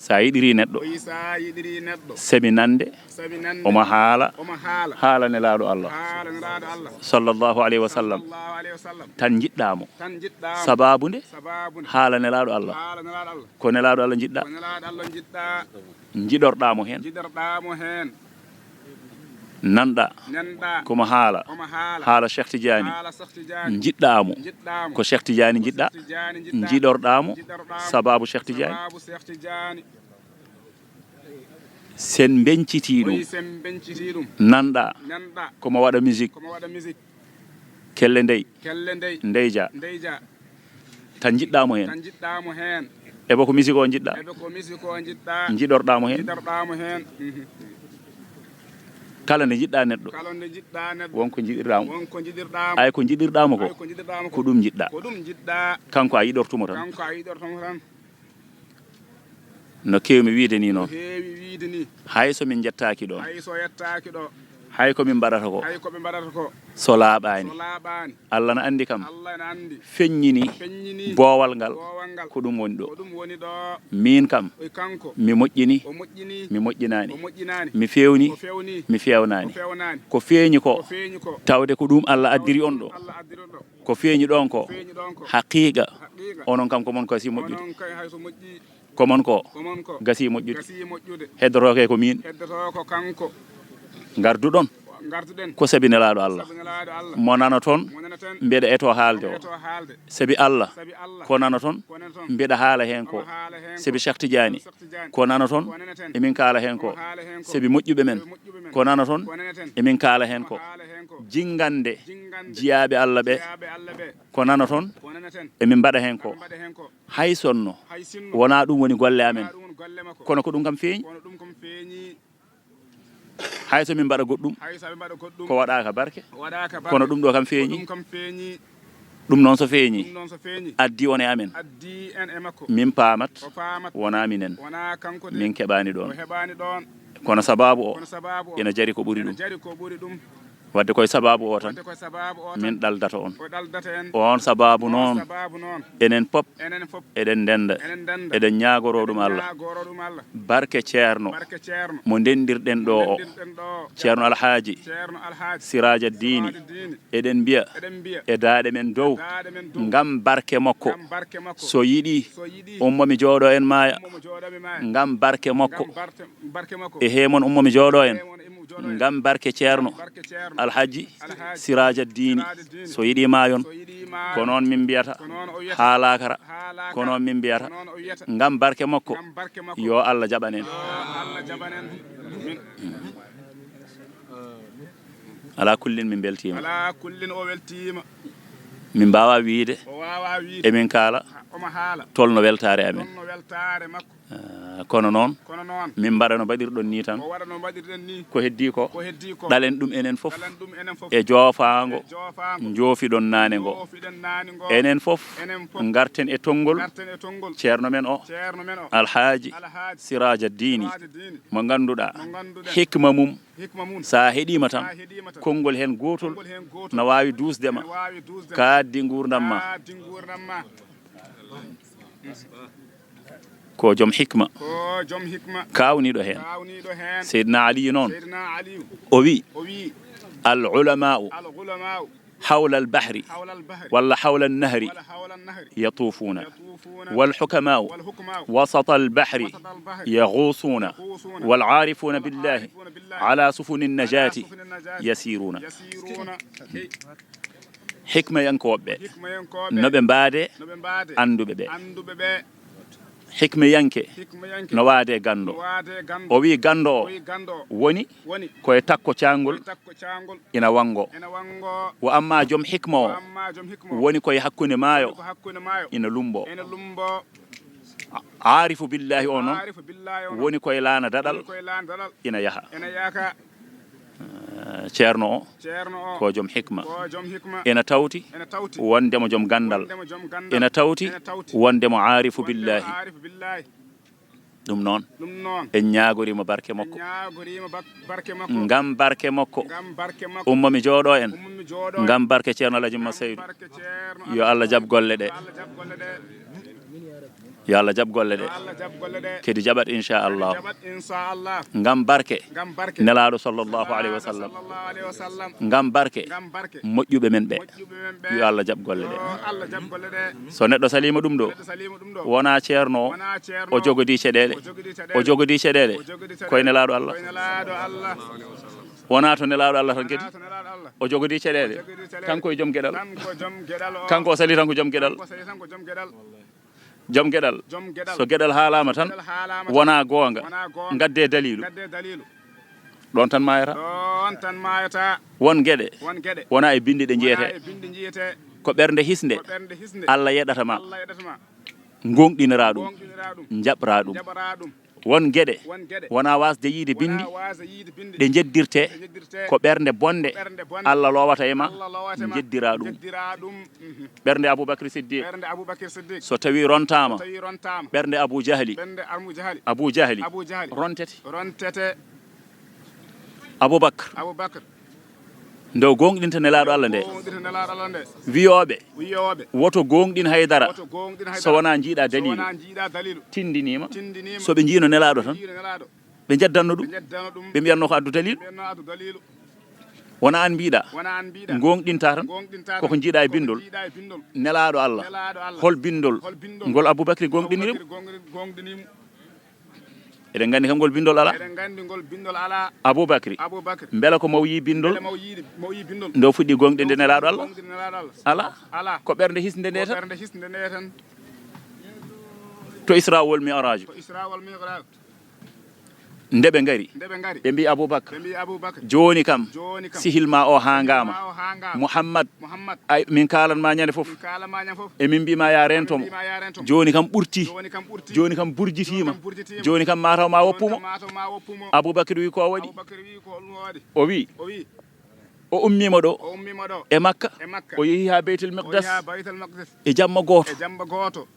sa yiɗiri neɗɗo sabi nande omo haala nelaɗo Allah sallallahu alayhi wa sallam tan jiɗɗamo sababu nde haala nelaɗo Allah ko nelaɗo Allah jiɗɗa jiɗorɗamo hen nanɗa komo haala Cheikh Tidiane jiɗɗamo ko Cheikh Tidiane jiɗɗa jiɗorɗamo sababu Cheikh Tidiane sen benciti ɗum nanɗa komo waɗa musique kelle ndeyja tan jiɗɗamo hen ebo ko musique o jiɗɗa jiɗorɗamo hen kala nde jiɗɗa neɗɗo wonko jiɗirɗamo ay ko jiɗirɗamo ko ɗum jiɗɗa kanko a yiɗortumo tan no kewmi wiide ni noon hay so min jettaki ɗon hay ko min mbaɗata ko so laaɓani Allah na andi kam feññini boowal ngal ko ɗum woni ɗo min kam mi moƴƴini mi moƴƴinani mi fewni mi fewnani ko feeñi ko tawde ko ɗum Allah addiri on ɗo ko feeñi ɗon ko haqiqa onon kam komon kasi moƴƴude komon ko gasi moƴƴude heddotoke ko min garduɗon ko sabi nelaɗo Allah mo nana toon mbeɗa eto haalde o sabi Allah ko nana toon mbeɗa haala hen ko sabi Cheikh Tidiane ko nana toon emin kaala hen ko sabi moƴƴuɓe men ko nana toon emin kaala hen ko jingande jiyaɓe Allah ɓe ko nana toon emin mbaɗa hen ko hay sonno wona ɗum woni golle amen kono ko ɗum kam feeñi hay so min mbaɗa goɗɗum ko waɗaka barke kono ɗum ɗo kam feeñi ɗum noon so feeñi addi on e amen min paamat wona minen min keɓani ɗon kono sababu o ina jari ko ɓuri ɗum wadde koye sababu o tan min ɗaldata on sababu noon enen pop eɗen ndenda eɗen ñagoro ɗum Allah barke ceerno mo ndendirɗen ɗo o ceerno alhaji siraja dini eɗen mbiya e daaɗe men dow ngam barke makko so yiɗi ummomi jooɗo en maaya ngam barke makko e hemon ummomi jooɗo en ngam barke ceerno alhaji siraja dini so yiɗi mayon ko noon min mbiyata haalakara ko noon min mbiyata ngam barke makko yo Allah jaɓanen ala kullin min beltima min mbawa wiide emin kaala tolno weltare amen kono noon min mbaɗa no mbaɗirɗon ni tan ko heddi ko ɗalen ɗum enen fof e joofaango joofiɗon naane ngo enen fof garten e tonngol ceerno men o alhaaji siraja dini mo ngannduɗaa hikma mum sa heɗima tan konngol hen gotol no wawi dusdema kaaddi gurdam ma ko joom hikma kawniɗo hen seydna ali noon o wi al ulamau حول البحر ولا حول النهر يطوفون والحكماء وسط البحر يغوصون والعارفون بالله على سفن النجاة يسيرون حكمة ينكوب نبي بعد أندو ببي hikme yanke no waade gando o wi gando woni koye takko caangol ina wango wa amma jom hikma o woni koye hakkunde maayo ina lumbo arifu billahi o noon woni koye laana dadal ina yaha ceerno o ko joom hikma ena tawti wondemo joom gandal ena tawti wondemo arifu billahi ɗum noon en ñaagorima barke makko ngam barke makko ummomi jooɗo en ngam barke ceerno Alaji Mamma Seydou yo Allah jab golle ɗe yo Allah jab golle ɗe kedi jaɓat inchallah ngam barke nelaɗo sallllahu alayhi wa sallam ngam barke moƴƴuɓe men ɓe yo Allah jab golle ɗe so neɗɗo salima ɗum ɗo wona ceerno o jogodi ceɗele o jogodi ceɗele koye nelaɗo Allah wona to nelaɗo Allah tan kadi o jogodi ceɗele kanko e joom gueɗal kanko o sali tan ko joom gueɗal joom gueɗal so gueɗal haalama tan wona goonga gadde dalilu ɗon tan mayata won gueɗe wona e bindi ɗe jeyete ko ɓernde hisnde Allah yeɗatama gonɗinira ɗum jaɓra ɗum won gueɗe wona wasde yiide bindi ɗe jeddirte ko ɓernde bonde Allah lowata e ma jeddira ɗum ɓernde Aboubacry Siddiq so tawi rontama ɓernde Abou Jahli rontete Aboubacre nde gonɗinta nelaɗo Allah nde wiyoɓe woto gonɗin haydara so wona jiiɗa dalilu tindinima soɓe jiino nelaɗo tan ɓe jeddanno ɗum ɓe mbiyatno ko addu dalilu wona an mbiɗa gonɗinta tan koko jiiɗa e bindol nelaɗo Allah hol bindol ngol Aboubacry gonɗinirimo eɗen gandi kam ngol bindol ala Aboubacry beela ko maw yi bindol ndo fuɗɗi gonɗinde nde nelaɗo Allah ala ko ɓernde hisnde nde tan to Isra wol Mi'raj nde ɓe ngari ɓe mbi Aboubacry joni kam sihilma o hangama Mouhammad ay min kalanma ñande foof emin mbima ya rentomo joni kam ɓurti joni kam burjitima joni kam mataw ma woppumo Aboubacry wi ko waɗi o wi o ummima ɗo e Makka o yeehi ha Beytul Miqdas e jamma goto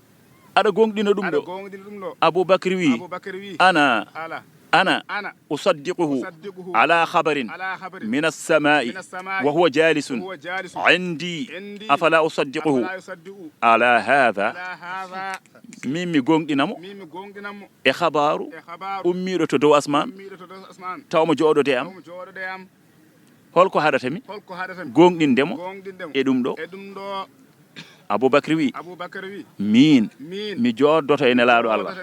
aɗa gonɗina ɗum ɗo Aboubacry wi أنا أصدقه على خبر من السماء وهو جالس عندي أفلا أصدقه على هذا ميمي غونغدينامو e khabaru ummiɗo to dow asman tawmo jooɗo de am holko haɗatami gonɗindemo e ɗum ɗo Aboubacry wi min mi joddoto e nelaɗo Allah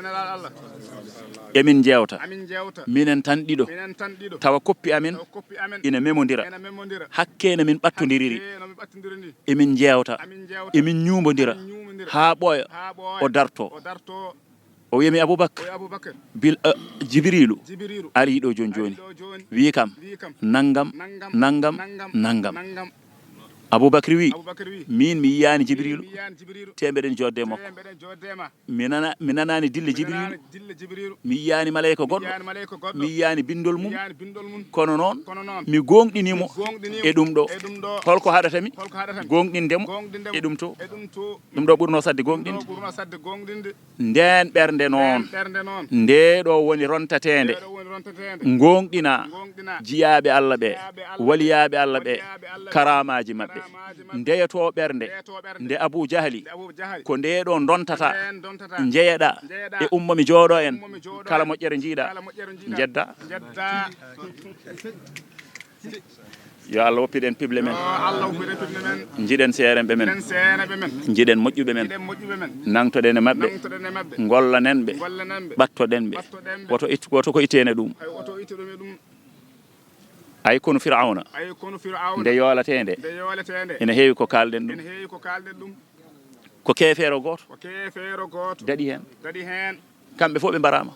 emin jewta minen tan ɗiɗo tawa koppi amen ina memodira hakkene min ɓattodiriri emin jewta emin ñumodira ha ɓooya o darto o wiyami Aboubacry Jibrilu ari ɗo joni wi kam nangam Aboubacry wi min mi yiyani Jibrilu tembeɗen jodde makko mi nanani dille Jibrilu mi yiyani malayika goɗɗo mi yiyani bindol mum kono noon mi gonɗinimo e ɗum ɗo holko haɗatami gonɗindemo e ɗum to ɗum ɗo ɓurno sadde gonɗinde nden ɓernde noon nde ɗo woni rontatede gonɗina jiyaɓe Allah ɓe waliyaɓe Allah ɓe karamaji mabɓe ndeyato ɓernde nde Abou Jahli ko nde ɗo dontata jeeyaɗa e umma mi jooɗo en kala moƴƴere jiiɗa jedda yo Allah woppiɗen pible men jiiɗen seeremɓe men jiiɗen moƴƴuɓe men nangtoɗen e mabɓe gollanen ɓe ɓattoɗen ɓe woto ko itene ɗum ay kono Fir'auna nde yolatede ene heewi ko kalden ɗum ko kefeero goto daɗi hen kamɓe fof ɓe mbarama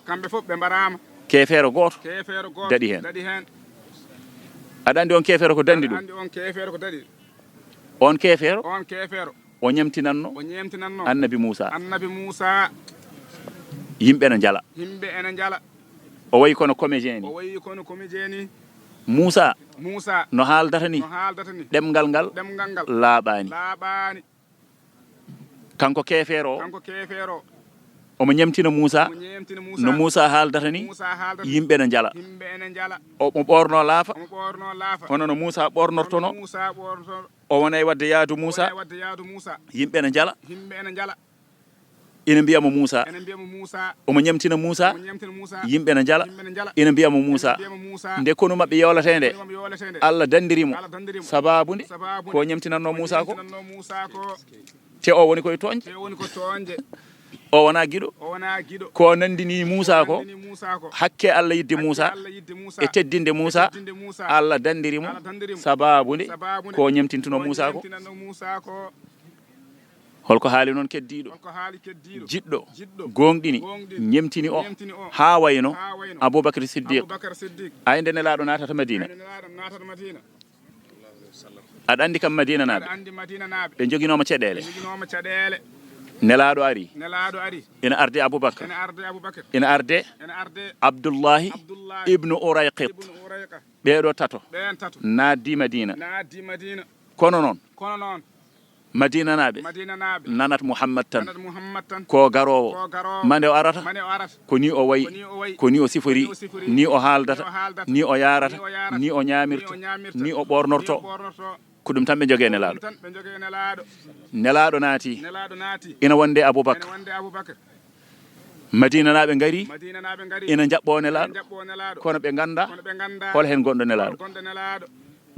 kefeero goto daɗi hen aɗa andi on kefeero ko dandi ɗum on kefeero o ñamtinanno annabi Moussa yimɓe ne jala o wayi kono comédien ni Moussa no haaldata ni ɗemgal ngal laaɓani kanko kefeero omo ñamtina Moussa no Moussa haaldata ni yimɓe ne jala omo ɓorno laafa hono no Moussa ɓornortono o wona e wadde yaadu Moussa yimɓe ne jala ina mbiyamo Moussa omo ñamtina Moussa yimɓe ne jala ina mbiyamo Moussa nde konu mabɓe yewletende Allah dandirimo sababude ko ñamtinanno Moussa ko te o woni koye toñje o wona giɗo ko nandini Moussa ko hakke Allah yidde Moussa e teddinde Moussa Allah dandirimo sababude ko ñamtintuno Moussa ko holko haali noon keddiɗo jiɗɗo gonɗini ñemtini o ha wayno Aboubacry Siddiq ay nde nelaɗo natata Madina aɗa andi kam Madina naɓe ɓe joguinoma caɗele nelaɗo ari ina arde Aboubacry ina arde Abdoullahi ibnu Urayqit ɓeɗo tato naddi Madina kono noon Madina naɓe nanat Mouhammad tan ko garowo mande o arata ko ni o wayi ko ni o sifori ni o haaldata ni o yarata ni o ñamirta ni o ɓornorto ko ɗum tan ɓe jogue nelaɗo naati ina wonde Aboubacry Madina naɓe gari ina jaɓɓo nelaɗo kono ɓe ganda hol hen gonɗo nelaɗo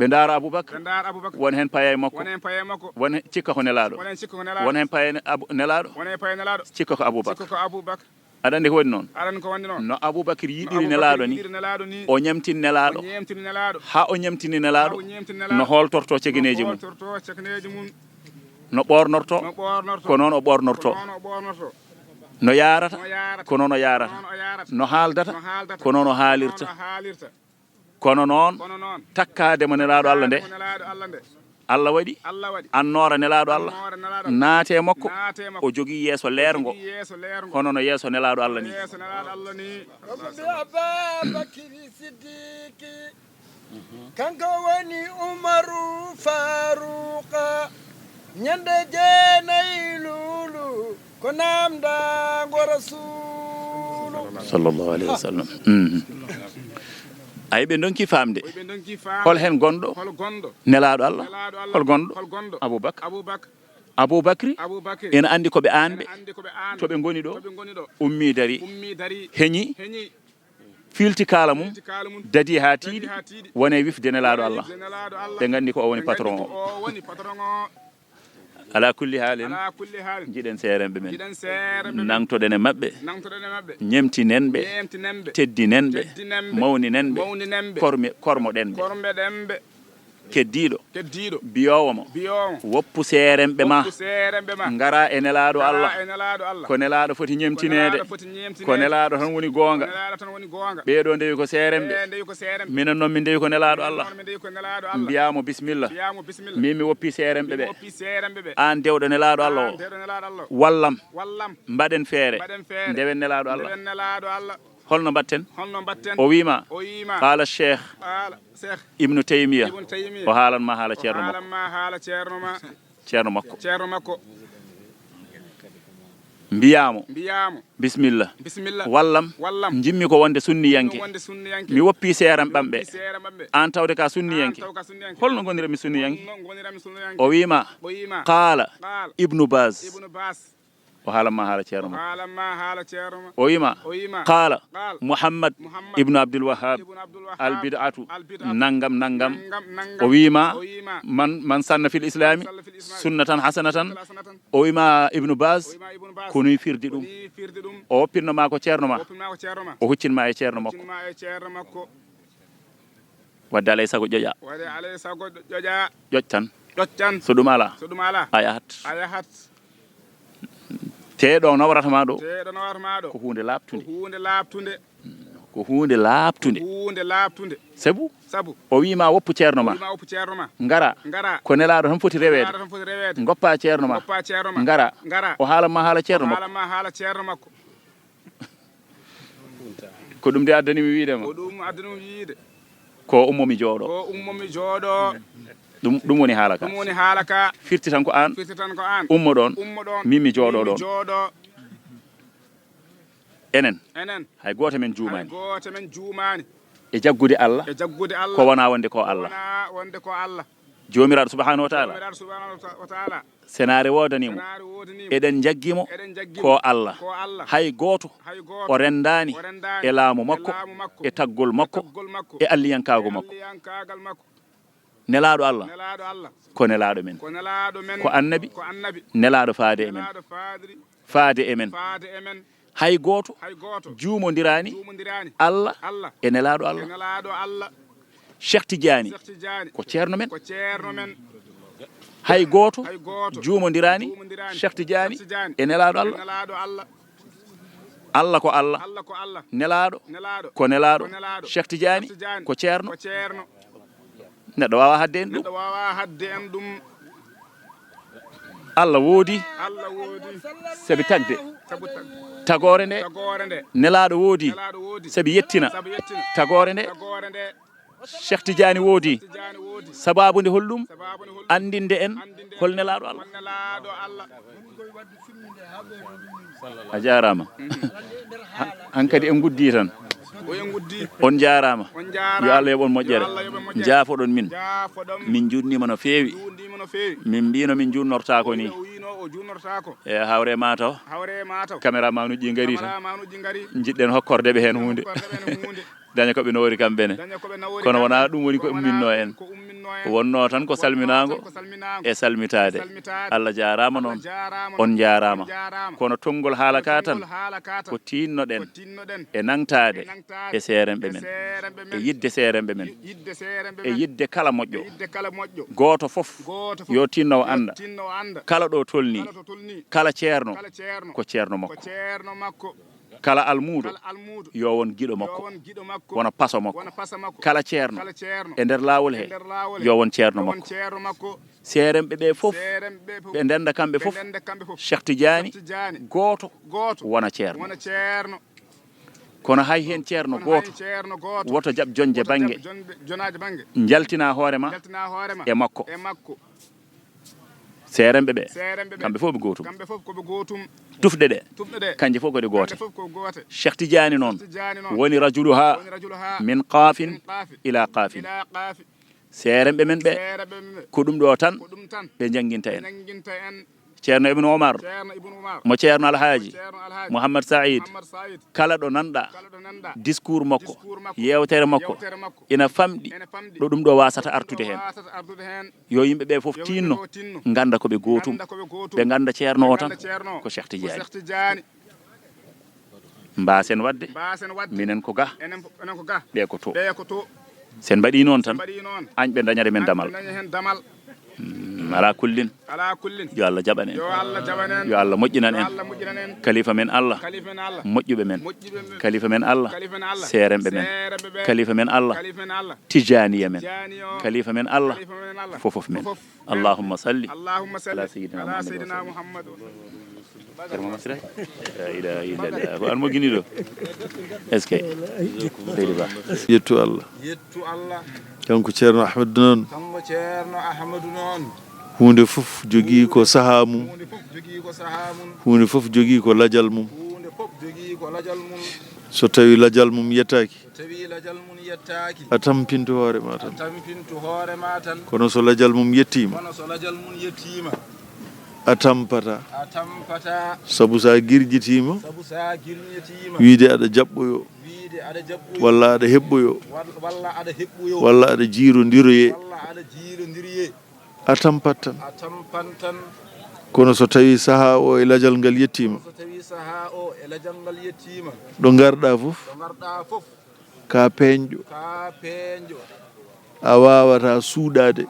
ɓe daara Aboubacry won hen paye makko won cikka ko nelaɗo won hen paye nelaɗo cikka ko Aboubacry aɗa andi ko woni noon no Aboubacry yiɗiri nelaɗo ni o ñamtin nelaɗo ha o ñamtini nelaɗo no holtorto cegeneji mum no ɓornorto ko noon o ɓornorto no yarata ko noon o yarata no haaldata ko noon o haalirta kono noon takkademo nelaɗo Allah nde Allah waɗi annora nelaɗo Allah naate makko o jogui yeeso leergo hono no yeeso nelaɗo Allah ni kanko woni Umaru Faruqa ñande jeenayi lulu ko namdago rasulu sallallahu alayhi wa sallam ay ɓe donki famde hol hen gonɗo nelaɗo Allah hol gonɗo Aboubacry ina andi koɓe anɓe to ɓe goni ɗo ummi dari heñi filti kala mum dadi ha tiiɗi wone wifde nelaɗo Allah ɓe gandi ko o woni patron o ala kulli haalin jiɗen seeremɓe men nangtoɗen e maɓɓe ñemtinen ɓe teddinen ɓe mawninen ɓe kormoɗen ɓe keddiɗo biyowo mo woppu seeremɓe ma ngara e nelaɗo Allah ko nelaɗo foti ñemtinede ko nelaɗo tan woni gonga ɓeɗo ndewi ko seeremɓe minen noon min ndewi ko nelaɗo Allah mbiyamo bisimilla min mi woppi seeremɓe ɓe an dewɗo nelaɗo Allah o wallam mbaɗen feere ndewen nelaɗo Allah holno mbatten o wima qala cheikh ibnu Taymiya o haalanma haala ceerno makko mbiyamo bisimilla wallam jimmi ko wonde sunniyanke mi woppi seeram ɓamɓe an tawde ka sunniyanke holno gonirami sunniyanke o wima qala ibnu Baz o haalanma haala ceerno makko o wima qala Muhammad ibnu Abdul Wahhab al bid'atu nangam o wima man sanna fil islami sunnatan hasanatan o wima ibnu Baz ko noy firdi ɗum o woppinoma ko ceerno ma o huccinma e ceerno makko wadde alay sago ƴoƴa ƴoƴ tan so ɗum ala a yahat teɗo no waratama ɗo ko hunde labtude sabu o wima woppu ceerno ma ngara ko nelaɗo tan foti rewede goppa ceerno ma ngara o haalanma haala ceerno makko ko ɗum de addanimi wiidema ko ummomi jooɗo ɗum woni haala ka firti tan ko an ummo ɗon min mi jooɗo ɗon enen hay goto men juumani e jaggude Allah ko wona wonde ko Allah jomiraɗo subhanahu wa taala senare wodanimo eɗen jaggimo ko Allah hay goto o rendani e laamu makko e taggol makko e alliyankago makko nelaɗo Allah ko nelaɗo men ko annabi nelaɗo faade e men hay goto juumodirani Allah e nelaɗo Allah Cheikh Tidiane ko ceerno men hay goto juumodirani Cheikh Tidiane e nelaɗo Allah ko Allah nelaɗo ko nelaɗo Cheikh Tidiane ko ceerno neɗɗo wawa hadde en ɗum Allah woodi sabi tagde tagore nde nelaɗo woodi sabi yettina tagore nde Cheikh Tidiane woodi sababu nde holɗum andinde en hol nelaɗo Allah a jarama hankadi en guddi tan on jarama yo Allah yoɓon moƴƴere jaafoɗon min jurnima no feewi min mbino min jurnorta ko ni e hawre mataw caméra manuji gari tan jiɗɗen hokkorde ɓe hen hunde daña koɓe nowori kamɓene kono wona ɗum woni ko umminno en wonno tan ko salminago e salmitade Allah jarama noon on jarama kono tonggol haala ka tan ko tinnoɗen e nangtade e seeremɓe men e yidde seeremɓe men e yidde kala moƴƴo goto foof yo tinnowo anda kala ɗo tolni kala ceerno ko ceerno makko kala almudo yo won giɗo makko wona paso makko kala ceerno e nder lawol he yo won ceerno makko seeremɓe ɓe fof ɓe ndenda kamɓe fof Cheikh Tidiane goto wona ceerno kono hay hen ceerno goto woto jaɓ jonje banggue jaltina hoorema e makko seeremɓe ɓe kamɓe fof ɓe gotum tufɗe ɗe kanje fof kode goote Cheikh Tidiane noon woni rajuluha min qaafin ila qaafin seeremɓe men ɓe ko ɗum ɗo tan ɓe janginta en ceerno Ibn Omar mo ceerno Alhaji Mouhammad Saïd kala ɗo nanɗa discours makko yewtere makko ina famɗi ɗo ɗum ɗo wasata artude hen yo yimɓe ɓe fof tinno ganda koɓe gotum ɓe ganda ceerno o tan ko Cheikh Tidiane mbasen wadde minen ko ga ɓe ko to sen mbaɗi noon tan añɓe dañade men damal ala kullin yo Allah jaɓan en yo Allah moƴƴinan en kalifa men Allah moƴƴuɓe men kalifa men Allah seeremɓe men kalifa men Allah tijaniya men kalifa men Allah fofof men allahumma salli ala sayyidina Muhammad ko an mo guini ɗo est ce que yettu Allah kanko ceerno Ahmadou noon hunde fof jogii ko sahaa mum hunde fof jogii ko lajal mum so tawi lajal mum yettaaki a tampinto hoore ma tan kono so lajal mum yettiima a tampata sabu sa girjitiima wiide aɗa jaɓɓoyo walla aɗa heɓɓoyo walla aɗa jiirodiroye a tampat tan kono so tawi sahaa o e lajal ngal yettima ɗo garɗa fof ka peeñƴo a wawata suuɗade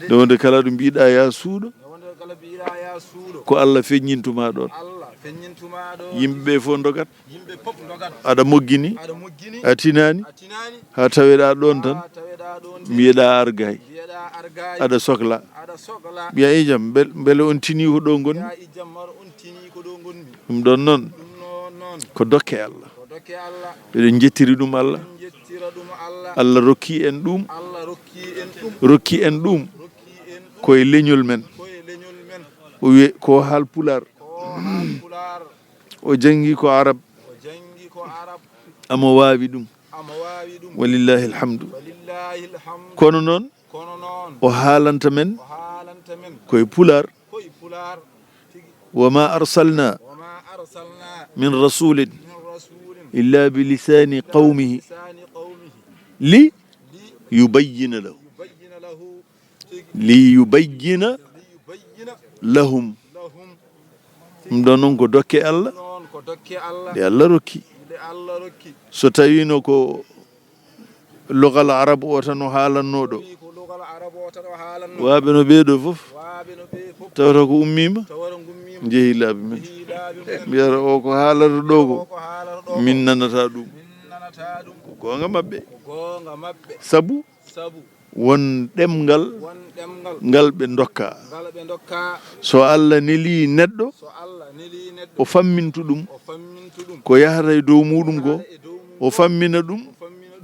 nde wonde kala ɗo mbiɗa ya suuɗo ko Allah feññintuma ɗon yimɓeɓe fof dogat aɗa moggini a tinani ha taweɗa ɗon tan mbiyeɗa argay aɗa sohla mbiya i jaam beele on tini ko ɗo gonmi ɗum ɗon noon ko dokke Allah eɗen jettiri ɗum Allah rokki en ɗum koye leñol men o wiye ko haalpular o jangi ko arab amo wawi ɗum walillahi alhamdu kono noon o haalanta men koye pular wama arsalna min rasulin illa bilisani qawmihi li yubayyina lahum ɗum ɗon noon ko dokke Allah nde Allah rokki so tawino ko logal arabe o tan o haalanno ɗo waaɓe no ɓeeɗo fof tawata ko ummima jeehi laabi men mbiyata o ko haalata ɗo ko min nanata ɗum ko goonga maɓɓe sabu won ɗemgal ngal ɓe dokka so Allah neli neɗɗo o fammintu ɗum ko yahata e dow muɗum ko o fammina ɗum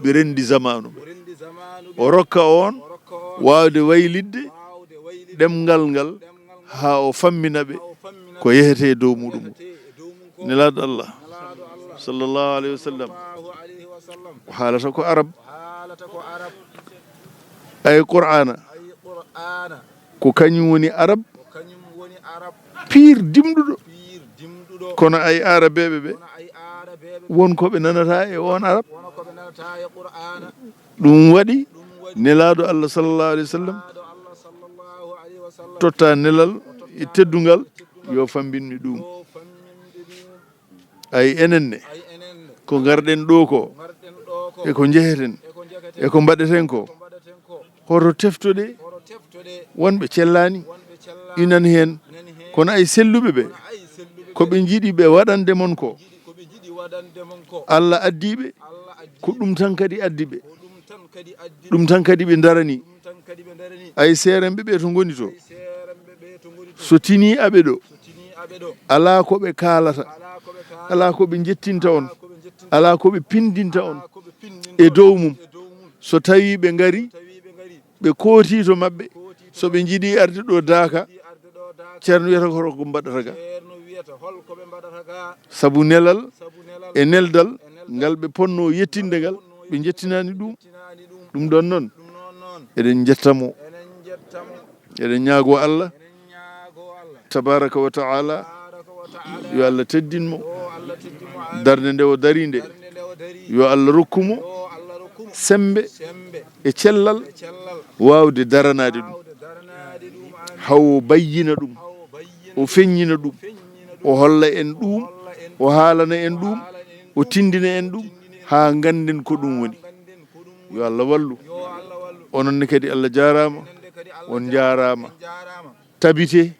ɓe rendi zamanu o rokka on wawde waylidde ɗemgal ngal ha o fammina ɓe ko yehete e dow muɗum nelaɗo Allah sallallahu alayhi wa sallam o haalata ko arab ay qur'ana ko kañum woni arab pire dimɗuɗo kono ay arabeɓe ɓe wonko ɓe nanata e on arab ɗum waɗi nelaɗo Allah sallallahu alayhi wa sallam totta nelal e teddungal yo fambinmi ɗum ay enenne ko garɗen ɗo ko e ko jeheten e ko mbaɗeten ko hoto teftoɗe wonɓe cellani inan hen kono ay selluɓe ɓe koɓe jiiɗi ɓe waɗande mon ko Allah addiɓe ko ɗum tan kadi addi ɓe ɗum tan kadi ɓe darani ay seerenɓe ɓe to goni to so tini aɓe ɗo ala ko ɓe kaalata ala ko ɓe jettinta on ala ko ɓe pindinta on e dow mum so tawi ɓe ngari ɓe kooti to maɓɓe so ɓe jiiɗi arde ɗo daaka ceerno wiyata ko ko mbaɗata ga sabu nelal e neldal ngal ɓe ponno yettinde ngal ɓe jettinani ɗum ɗon noon eɗen jettamo eɗen ñaago Allah tabaraka wa taala yo Allah teddinmo darde nde o dari nde yo Allah rokkumo sembe e cellal wawde daranade ɗum hawo bayyina ɗum o feññina ɗum o holla en ɗum o haalana en ɗum o tindina en ɗum ha ganden ko ɗum woni yo Allah wallu ononne kadi Allah jarama on jarama tabite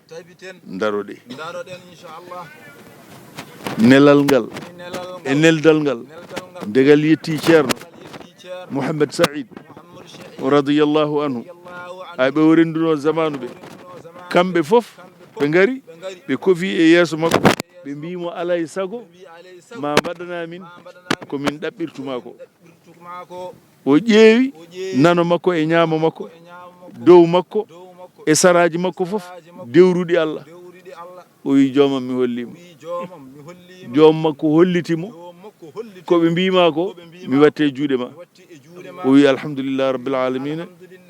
daroɗe nelal ngal e neldal ngal ndegal yetti ceerno Mouhamed Saïd radiyallahu anhu ay ɓe o renduno zamanu ɓe kamɓe fof ɓe ngari ɓe kofi e yeeso makko ɓe mbimo alay sago ma mbaɗana min komin ɗaɓɓirtuma ko o ƴeewi nano makko e ñaamo makko dow makko e saraji makko fof dewruɗi Allah o wi joomam mi hollimo joom makko hollitimo koɓe mbima ko mi watte juuɗe ma o wi alhamdulillah rabbil alamina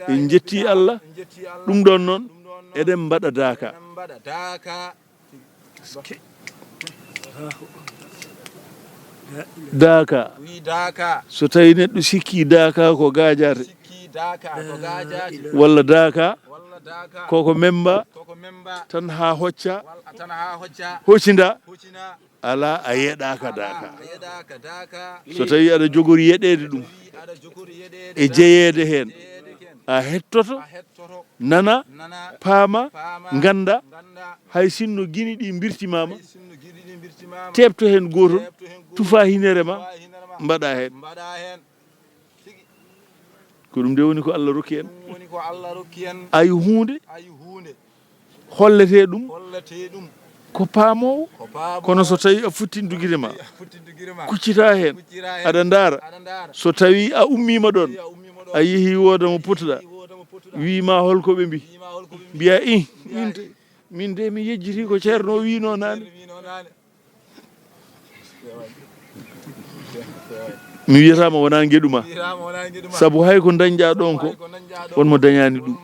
en jetti Allah ɗum ɗon noon eɗen mbaɗa daaka daaka so tawi neɗɗo sikki daaka ko gajate walla daaka koko memba tan ha hocca hoccinda ala a yeɗaka daaka so tawi aɗa jogori yeɗede ɗum e jeyede hen a hettoto nana paama ganda hay sinno guine ɗi birtimama tebto hen gotol tufa hinere ma mbaɗa hen ko ɗum nde woni ko Allah rokki en ay hunde hollete ɗum ko paamowo kono so tawi a futtindugire ma kuccita hen aɗa ndaara so tawi a ummima ɗon a yeehi wooda mo potuɗa wima holko ɓe mbi mbiya min de mi yejjiti ko ceerno wino nane mi wiyatama wona gueɗuma saabu hay ko dañƴa ɗon ko wonmo dañani ɗum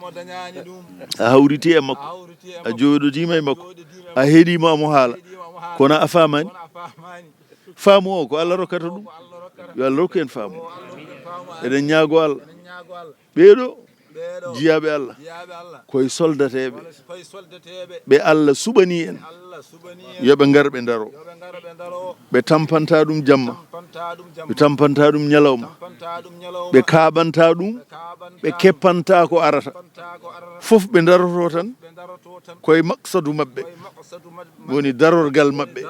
a hawriti e makko a joɗotima e makko a heeɗimo amo haala kono a famani faamu o ko Allah rokkata ɗum yo Allah rokku en faamu eɗen ñaago Allah ɓeeɗo jiyaɓe Allah koye soldateɓe ɓe Allah suɓani en yoɓe ngar ɓe daro ɓe tampanta ɗum jamma ɓe tampanta ɗum ñalawma ɓe kaɓanta ɗum ɓe keppanta ko arata fof ɓe daroto tan koye maksadu mabɓe woni darorgal mabɓe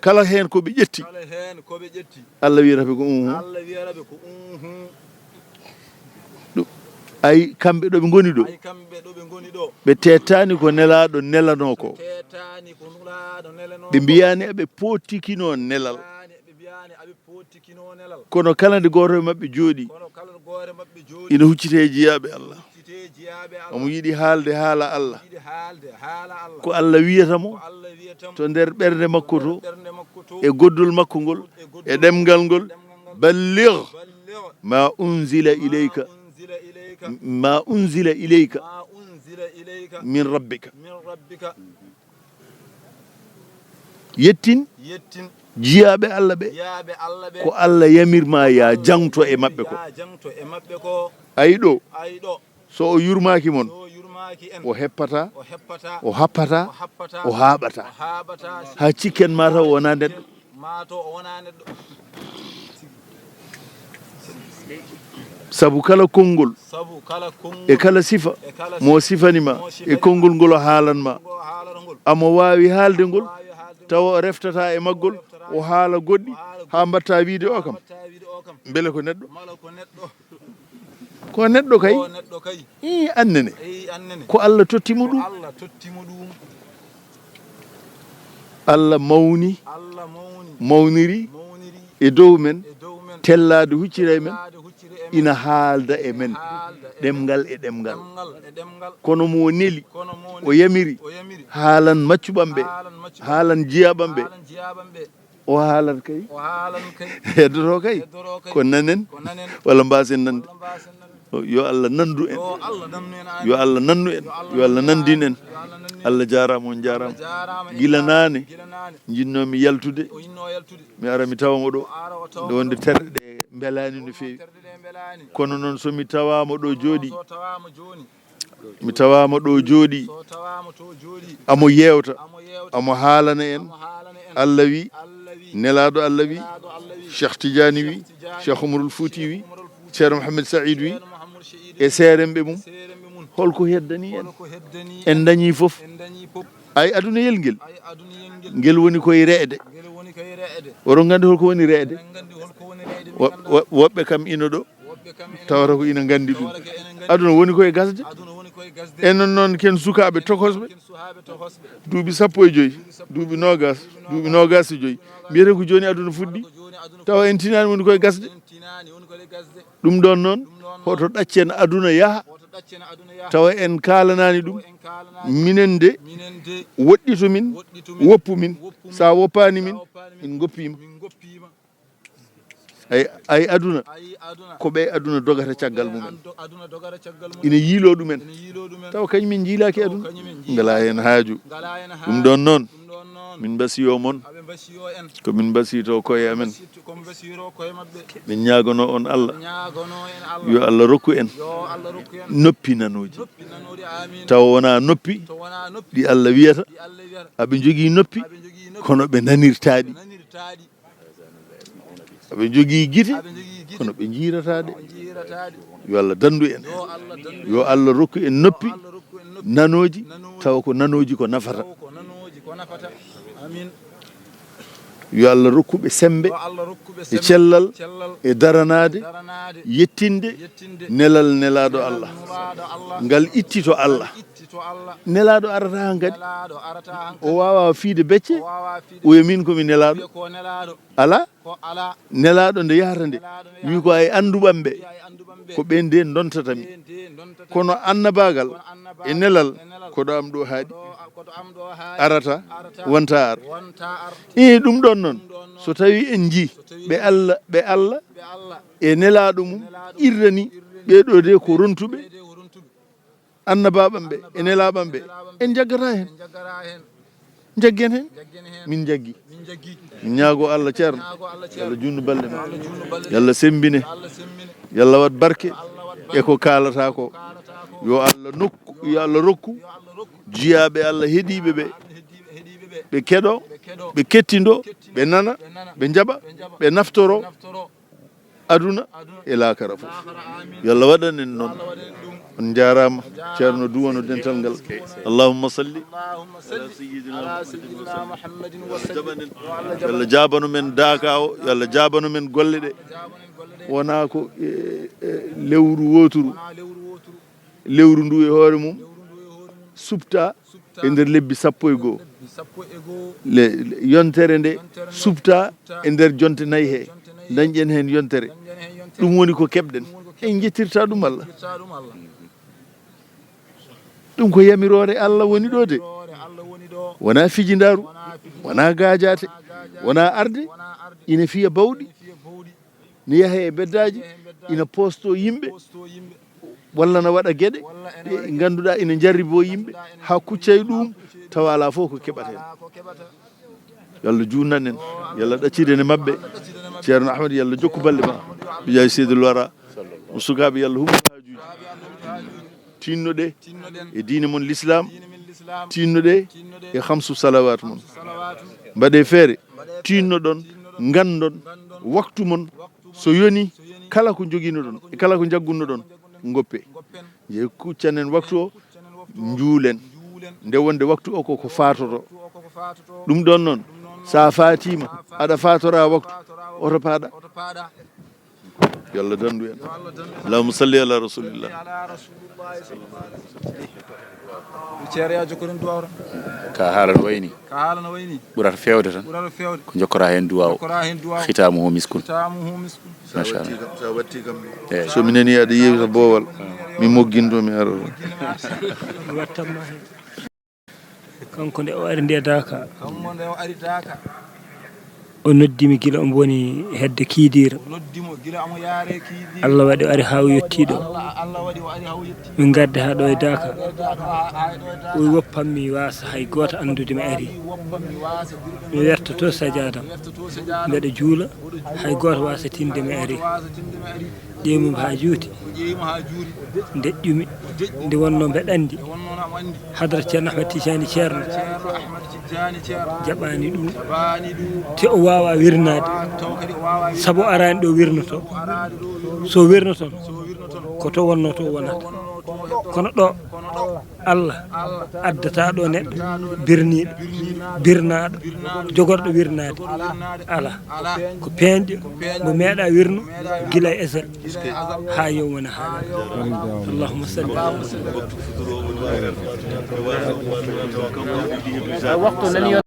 kala hen koɓe ƴetti Allah wiyataɓe ko ay kamɓe ɗo ɓe goni ɗo ɓe tettani ko nelaɗo nelano ko ɓe mbiyani eɓe potikino nelal kono kala nde goto e mabɓe jooɗi ina huccite jiyaɓe Allah omo yiiɗi haalde haala Allah ko Allah wiyatamo to nder ɓerde makko to e goddol makko ngol e ɗemgal ngol balligh ma unzila ilayka min rabbika yettin jiyaɓe Allah ɓe ko Allah yamirma ya jangto e mabɓe ko ayi ɗo so o yurmaki mon o heppata o happata o haɓata ha cikken ma taw wona neɗɗo sabu kala konngol e kala sifa mo sifanima e konngol ngol o haalanma amo wawi haalde ngol tawa o reftata e maggol o haala goɗɗi ha mbatta wiide o kam beele ko neɗɗo ko neɗɗo kay i annene ko Allah tottimo ɗum Allah mawni mawniri e dow men tellade huccira e men ina haalda e men ɗemgal e ɗemgal kono mo neli o yamiri haalan maccuɓam ɓe haalan jiyaɓam ɓe o haalan kay heddoto kay ko nanen walla mbasen nande yo Allah nandu en yo Allah nandu en yo Allah nandin en Allah jarama on jarama gila nane jinnomi yaltude mi ara mi tawamo ɗo nde wonde terɗe ɗe belani no fewi kono noon somi tawama ɗo jooɗi mi tawama ɗo jooɗi amo yewta amo haalana en Allah wi nelaɗo Allah wi Cheikh Tidiane wi Cheikh Oumarul Fouti wi Ceerno Mouhamed Saïd wi e seeremɓe mum holko heddani en dañi fof ay aduna yel ngel ngel woni koye reede oɗon gandi holko woni reede woɓɓe kam ina ɗo tawata ko ina gandi ɗum aduna woni koye gasde enen noon ken sukaɓe tokosɓe duuɓi 15 duuɓi nogas e joyyi mbiyete ko joni aduna fuɗɗi tawa en tinani woni koye gasde ɗum ɗon noon hoto ɗaccen aduna yaaha tawa en kalanani ɗum minen de woɗɗito min woppu min sa woppani min min goppima ay aduna ko ɓe aduna dogata caggal mumen ina yiilo ɗumen tawa kañumin jiilaki aduna ngala hen haaju ɗum ɗon noon min mbasiyo moon ko min mbasito koye amen min ñagono on Allah yo Allah rokku en noppi nanoji tawa wona noppi ɗi Allah wiyata aɓe jogui noppi kono ɓe nanirtaɗi aɓe jogui guite kono ɓe jiirataɗe yo Allah dandu en yo Allah rokku en noppi nanoji tawa ko nanoji ko nafata yo Allah rokkuɓe sembe e cellal e daranade yettinde nelal nelaɗo Allah ngal ittito Allah nelaɗo arata han kadi o wawa fiide becce oyo min komi nelaɗo ala nelaɗo nde yahata nde wi ko ay anduɓam ɓe ko ɓen nde dontatami kono annabagal e nelal ko ɗo am ɗo haaɗi arata wonta ar ɗum ɗon noon so tawi en ji ɓe Allah e nelaɗo mum irrani ɓeɗo de ko rontuɓe annabaɓam ɓe e nelaɓam ɓe en jaggata hen jaggen hen min jaggi min ñaago Allah ceerno yalla junnu balɗe ma yalla sembine yalla wat barke e ko kalata ko yo Allah nokku yo Allah rokku jiyaɓe Allah heeɗiɓe ɓe keɗo ɓe kettindo ɓe nana ɓe jaɓa ɓe naftoro aduna e laakara fof yalla waɗan en noon on jarama ceerno duwono dental ngal allahumma salli ala sayyidina muhammadin wa sallim yalla jabanu men daaka o yalla jabanu men golle ɗe wona ko lewru woturu lewru ndu e hoore mum subta e nder lebbi 11 le yontere nde subta e nder jonte 4 he dañƴen hen yontere ɗum woni ko keɓɗen en jettirta ɗum Allah ɗum ko yamirore Allah woni ɗo de wona fijindaru wona gajate wona arde ina fiya bawɗi ne yaha e beddaji ina posto yimɓe walla na waɗa gueɗe ɗe ganduɗa ina jarribo yimɓe ha kuccay ɗum tawa ala fof ko keɓata hen yalla junnan en yalla ɗacciden e mabɓe ceerno Ahmad yalla jokku balle ma bijay seydul wara sukaɓe yalla hummo hajuji tinnoɗe e diine mon l'islam tinnoɗe e hamsu salawat mon mbaɗe feere tinnoɗon gandon waktu mon so yoni kala ko joguino ɗon e kala ko jaggunno ɗon goppe je kuccanen waktu o juulen nde wonde waktu o koko fatoto ɗum ɗon noon sa fatima aɗa fatora waktu oto paaɗa yalla dandu en allahumma salli ala rasulillah ceere ya jokkoren duwawra ka haalano wayni ɓurata fewde tan ko jokkora hen duwaw hitamuhu miskun machallah sa watti kam somi nani aɗa yewta boowal mi mogginto mi ara wattanma hen kanko nde o ari nde Daka o noddimi gila omo woni hedde Kidira Allah waɗi o ari ha o yettiɗo min gadde ha ɗo e Daka o woppammi wasa hay goto andude mi ari mi wertoto sajadam mbeɗa juula hay goto wasa tinde mi ari ƴeewmi ha juuti deƴƴumi nde wonno mbeɗa andi hadara ceerno Ahmad Tijani ceerno jaɓani ɗum te o wawa wirnade saabu arani ɗo wirnoto so wirnoton ko to wonno to wonata kono ɗo Allah addata ɗo neɗɗo birniɗo birnaɗo jogorɗo wirnade ala ko peeñɗo mo meeɗa wirno gila e esel ha yowmona ha allahumma salli